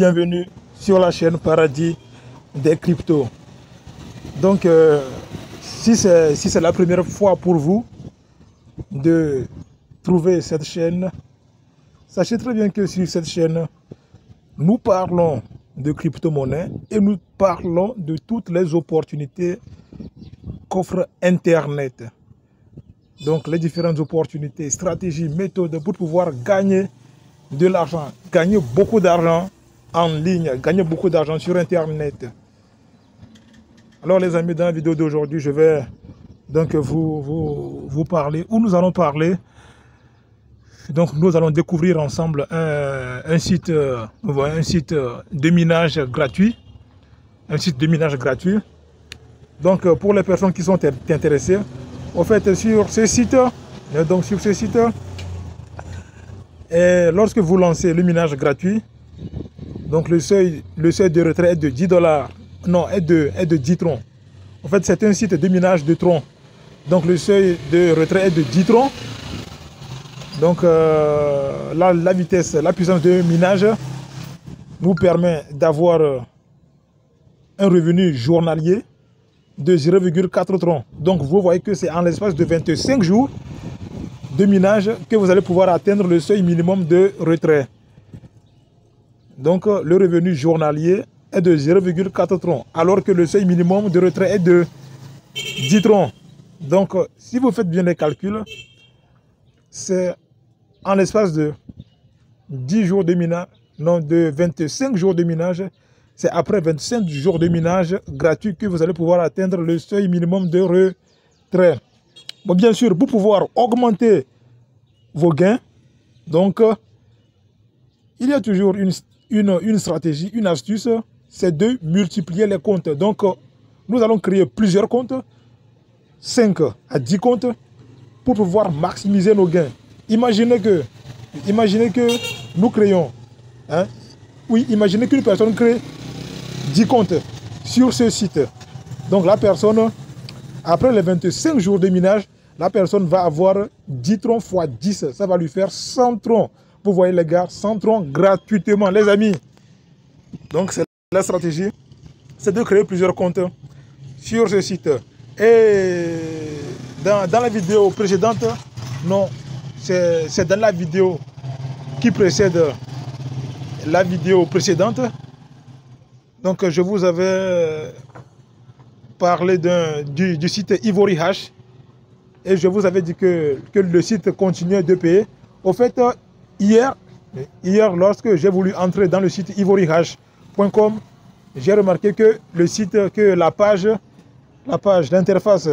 Bienvenue sur la chaîne Paradis des cryptos. Donc, si c'est la première fois pour vous de trouver cette chaîne, sachez très bien que sur cette chaîne, nous parlons de crypto-monnaie et nous parlons de toutes les opportunités qu'offre Internet. Donc, les différentes opportunités, stratégies, méthodes pour pouvoir gagner de l'argent, gagner beaucoup d'argent en ligne, gagner beaucoup d'argent sur Internet. Alors les amis, dans la vidéo d'aujourd'hui, je vais donc vous parler, ou nous allons parler, donc nous allons découvrir ensemble un site de minage gratuit. Un site de minage gratuit. Donc pour les personnes qui sont intéressées, en fait sur ce site, et lorsque vous lancez le minage gratuit, donc le seuil de retrait est de 10 $, non, est de 10 troncs. En fait, c'est un site de minage de troncs. Donc le seuil de retrait est de 10 troncs. Donc la vitesse, la puissance de minage nous permet d'avoir un revenu journalier de 0,4 troncs. Donc vous voyez que c'est en l'espace de 25 jours de minage que vous allez pouvoir atteindre le seuil minimum de retrait. Donc le revenu journalier est de 0,4 troncs, alors que le seuil minimum de retrait est de 10 troncs. Donc si vous faites bien les calculs, c'est en l'espace de 10 jours de minage, non, de 25 jours de minage, c'est après 25 jours de minage gratuit que vous allez pouvoir atteindre le seuil minimum de retrait. Bon, bien sûr, pour pouvoir augmenter vos gains, donc il y a toujours une stratégie, une astuce, c'est de multiplier les comptes. Donc, nous allons créer plusieurs comptes, 5 à 10 comptes, pour pouvoir maximiser nos gains. Imaginez que nous créons, imaginez qu'une personne crée 10 comptes sur ce site. Donc, la personne, après les 25 jours de minage, la personne va avoir 10 troncs x 10. Ça va lui faire 100 troncs. Vous voyez les gars, 100 troncs gratuitement, les amis. Donc, c'est la stratégie, c'est de créer plusieurs comptes sur ce site. Et dans la vidéo précédente, non, c'est dans la vidéo qui précède la vidéo précédente. Donc, je vous avais parlé du site Ivory Hash. Et je vous avais dit que le site continuait de payer. Au fait, hier, lorsque j'ai voulu entrer dans le site ivoryhash.com, j'ai remarqué que le site, la page d'interface,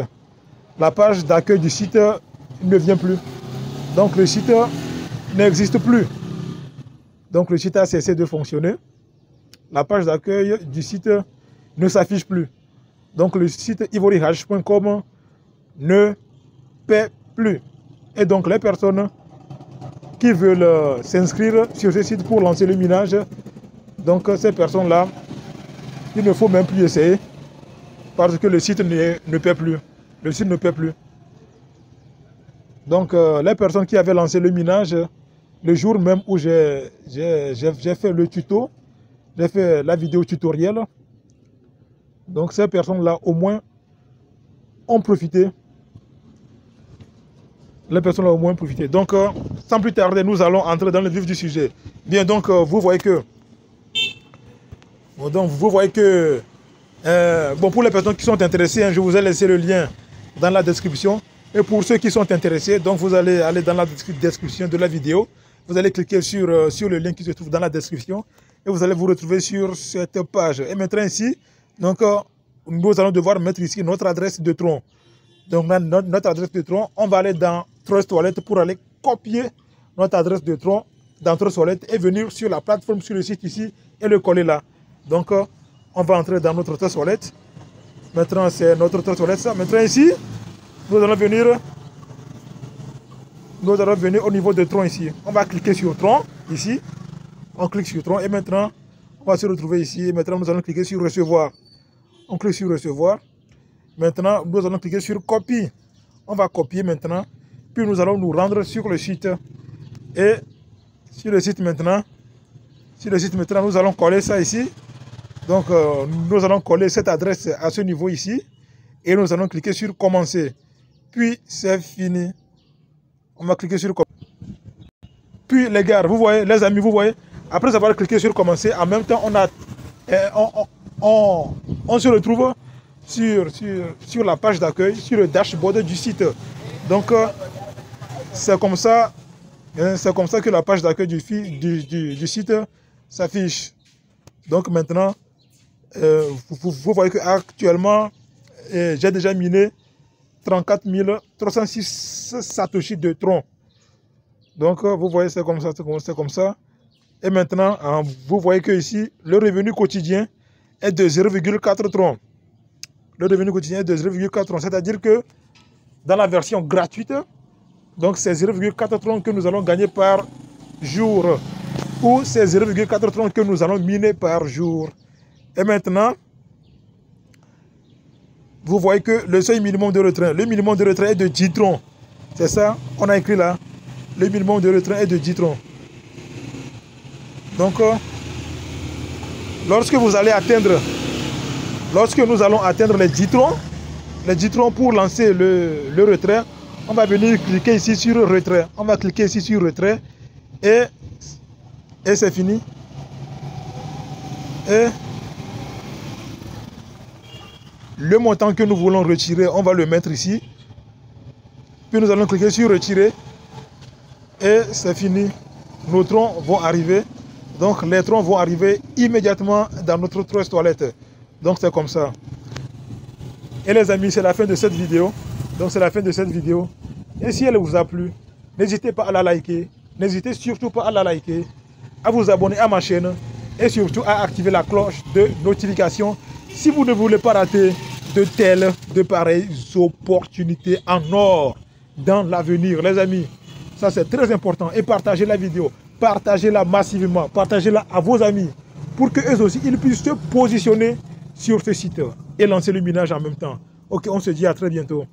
la page d'accueil du site ne vient plus. Donc le site n'existe plus. Donc le site a cessé de fonctionner. La page d'accueil du site ne s'affiche plus. Donc le site ivoryhash.com ne paie plus. Et donc les personnes qui veulent s'inscrire sur ce site pour lancer le minage, donc ces personnes-là, il ne faut même plus essayer parce que le site ne paie plus. Le site ne paie plus. Donc les personnes qui avaient lancé le minage, le jour même où j'ai fait le tuto, j'ai fait la vidéo tutoriel, donc ces personnes-là au moins ont profité. Les personnes ont au moins profité. Donc, sans plus tarder, nous allons entrer dans le vif du sujet. Bien, donc, vous voyez que... Bon, pour les personnes qui sont intéressées, je vous ai laissé le lien dans la description. Et pour ceux qui sont intéressés, donc vous allez aller dans la description de la vidéo. Vous allez cliquer sur le lien qui se trouve dans la description. Et vous allez vous retrouver sur cette page. Et maintenant ici, donc, nous allons devoir mettre ici notre adresse de tronc. Donc, notre adresse de tronc, on va aller dans Trust Wallet pour aller copier notre adresse de tronc dans Trust Wallet et venir sur la plateforme, sur le site ici et le coller là. Donc, on va entrer dans notre Trust Wallet. Maintenant, c'est notre Trust Wallet. Ça. Maintenant, ici, nous allons venir au niveau de tronc ici. On va cliquer sur tronc ici. On clique sur tronc et maintenant, on va se retrouver ici. Et maintenant, nous allons cliquer sur recevoir. On clique sur recevoir. Maintenant, nous allons cliquer sur copie. On va copier maintenant. Puis nous allons nous rendre sur le site. Et sur le site maintenant, Sur le site maintenant, nous allons coller ça ici. Donc, nous allons coller cette adresse à ce niveau ici. Et nous allons cliquer sur commencer. Puis, c'est fini. On va cliquer sur commencer. Puis, les gars, vous voyez, les amis, vous voyez, après avoir cliqué sur commencer, en même temps, on se retrouve sur la page d'accueil, sur le dashboard du site. Donc, c'est comme ça que la page d'accueil du site s'affiche. Donc maintenant, vous voyez qu'actuellement, j'ai déjà miné 34 306 satoshi de tronc. Donc vous voyez, c'est comme ça. Et maintenant, vous voyez que ici, le revenu quotidien est de 0,4 troncs. Le revenu quotidien est de 0,4 troncs. C'est-à-dire que dans la version gratuite, donc c'est 0,4 troncs que nous allons gagner par jour. Ou c'est 0,4 troncs que nous allons miner par jour. Et maintenant, vous voyez que le seuil minimum de retrait, le minimum de retrait est de 10 troncs. C'est ça, on a écrit là. Le minimum de retrait est de 10 troncs. Donc, lorsque nous allons atteindre les 10 troncs pour lancer le retrait, on va venir cliquer ici sur retrait. On va cliquer ici sur retrait et c'est fini. Et le montant que nous voulons retirer, on va le mettre ici. Puis nous allons cliquer sur retirer et c'est fini. Nos troncs vont arriver. Donc les troncs vont arriver immédiatement dans notre trousse toilette. Donc c'est comme ça. Et les amis, c'est la fin de cette vidéo. Donc c'est la fin de cette vidéo. Et si elle vous a plu, n'hésitez pas à la liker. N'hésitez surtout pas à la liker, à vous abonner à ma chaîne et surtout à activer la cloche de notification si vous ne voulez pas rater de pareilles opportunités en or dans l'avenir. Les amis, ça c'est très important. Et partagez la vidéo. Partagez-la massivement. Partagez-la à vos amis pour qu'eux aussi ils puissent se positionner sur ce site et lancer le minage en même temps. Ok, on se dit à très bientôt.